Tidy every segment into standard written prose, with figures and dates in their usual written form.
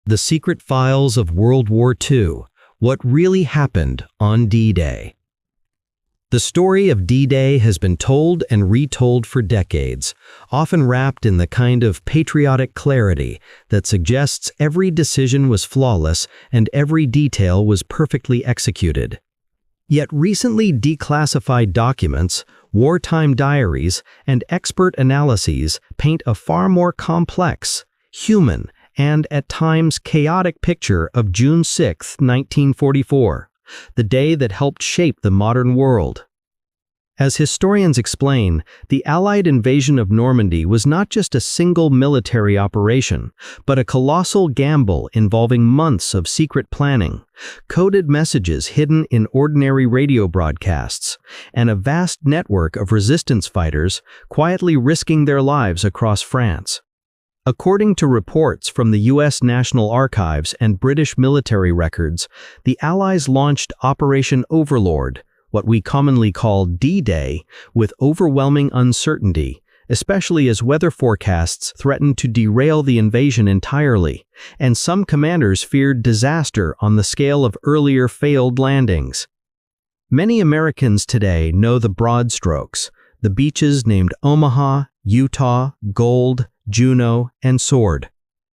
The Secret Files of World War II, What Really Happened on D-Day. The story of D-Day has been told and retold for decades, often wrapped in the kind of patriotic clarity that suggests every decision was flawless and every detail was perfectly executed. Yet recently declassified documents, wartime diaries, and expert analyses paint a far more complex, human, and at times chaotic picture of June 6, 1944, the day that helped shape the modern world. As historians explain, the Allied invasion of Normandy was not just a single military operation, but a colossal gamble involving months of secret planning, coded messages hidden in ordinary radio broadcasts, and a vast network of resistance fighters quietly risking their lives across France. According to reports from the U.S. National Archives and British military records, the Allies launched Operation Overlord, what we commonly call D-Day, with overwhelming uncertainty, especially as weather forecasts threatened to derail the invasion entirely, and some commanders feared disaster on the scale of earlier failed landings. Many Americans today know the broad strokes, the beaches named Omaha, Utah, Gold, Juno, and Sword.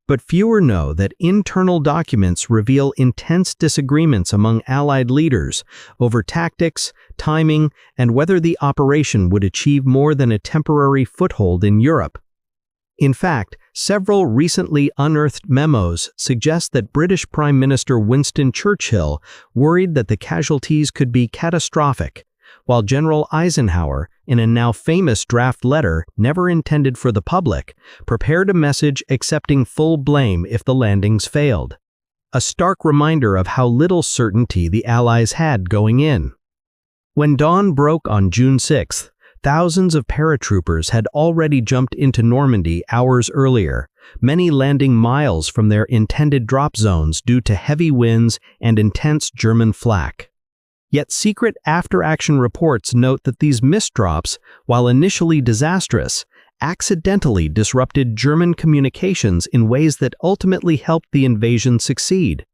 But fewer know that internal documents reveal intense disagreements among Allied leaders over tactics, timing, and whether the operation would achieve more than a temporary foothold in Europe. In fact, several recently unearthed memos suggest that British Prime Minister Winston Churchill worried that the casualties could be catastrophic, while General Eisenhower, in a now famous draft letter never intended for the public, prepared a message accepting full blame if the landings failed. A stark reminder of how little certainty the Allies had going in. When dawn broke on June 6, thousands of paratroopers had already jumped into Normandy hours earlier, many landing miles from their intended drop zones due to heavy winds and intense German flak. Yet secret after-action reports note that these missed drops, while initially disastrous, accidentally disrupted German communications in ways that ultimately helped the invasion succeed.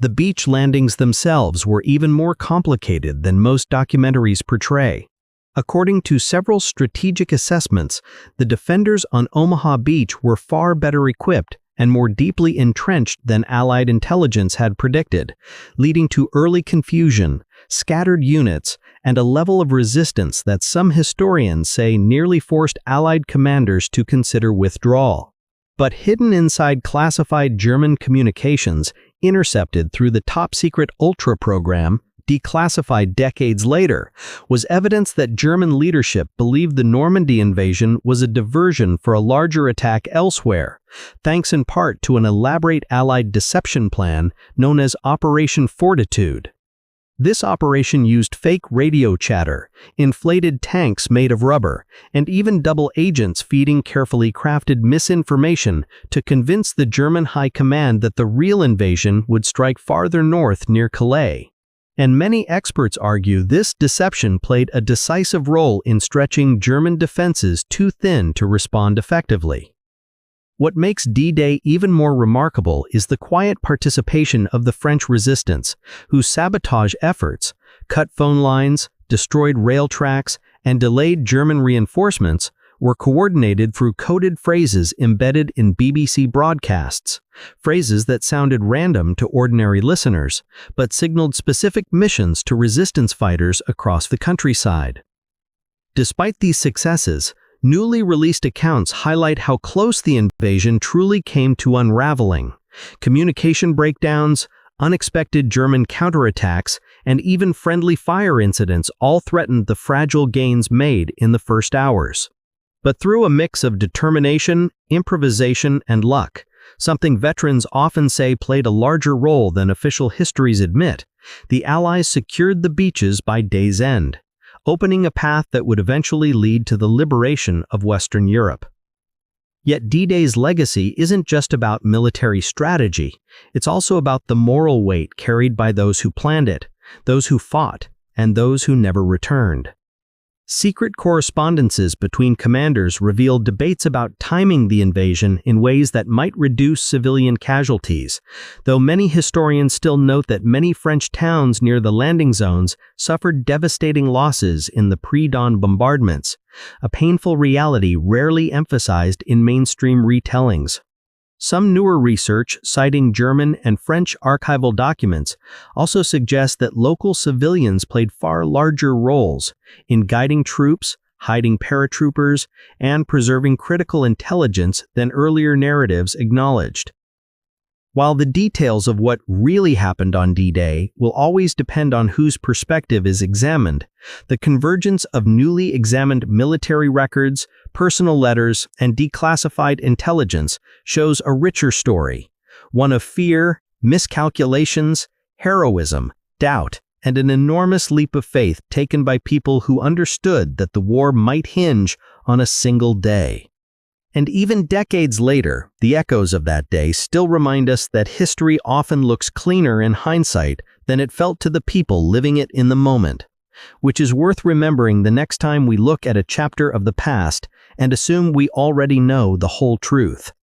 The beach landings themselves were even more complicated than most documentaries portray. According to several strategic assessments, the defenders on Omaha Beach were far better equipped and more deeply entrenched than Allied intelligence had predicted, leading to early confusion, scattered units, and a level of resistance that some historians say nearly forced Allied commanders to consider withdrawal. But hidden inside classified German communications, intercepted through the top-secret Ultra program, declassified decades later, was evidence that German leadership believed the Normandy invasion was a diversion for a larger attack elsewhere, thanks in part to an elaborate Allied deception plan known as Operation Fortitude. This operation used fake radio chatter, inflated tanks made of rubber, and even double agents feeding carefully crafted misinformation to convince the German high command that the real invasion would strike farther north near Calais. And many experts argue this deception played a decisive role in stretching German defenses too thin to respond effectively. What makes D-Day even more remarkable is the quiet participation of the French resistance, whose sabotage efforts, cut phone lines, destroyed rail tracks, and delayed German reinforcements, were coordinated through coded phrases embedded in BBC broadcasts, phrases that sounded random to ordinary listeners, but signaled specific missions to resistance fighters across the countryside. Despite these successes, newly released accounts highlight how close the invasion truly came to unraveling. Communication breakdowns, unexpected German counterattacks, and even friendly fire incidents all threatened the fragile gains made in the first hours. But through a mix of determination, improvisation, and luck, something veterans often say played a larger role than official histories admit, the Allies secured the beaches by day's end, opening a path that would eventually lead to the liberation of Western Europe. Yet D-Day's legacy isn't just about military strategy, it's also about the moral weight carried by those who planned it, those who fought, and those who never returned. Secret correspondences between commanders revealed debates about timing the invasion in ways that might reduce civilian casualties, though many historians still note that many French towns near the landing zones suffered devastating losses in the pre-dawn bombardments, a painful reality rarely emphasized in mainstream retellings. Some newer research, citing German and French archival documents, also suggests that local civilians played far larger roles in guiding troops, hiding paratroopers, and preserving critical intelligence than earlier narratives acknowledged. While the details of what really happened on D-Day will always depend on whose perspective is examined, the convergence of newly examined military records, personal letters, and declassified intelligence shows a richer story, one of fear, miscalculations, heroism, doubt, and an enormous leap of faith taken by people who understood that the war might hinge on a single day. And even decades later, the echoes of that day still remind us that history often looks cleaner in hindsight than it felt to the people living it in the moment, which is worth remembering the next time we look at a chapter of the past and assume we already know the whole truth.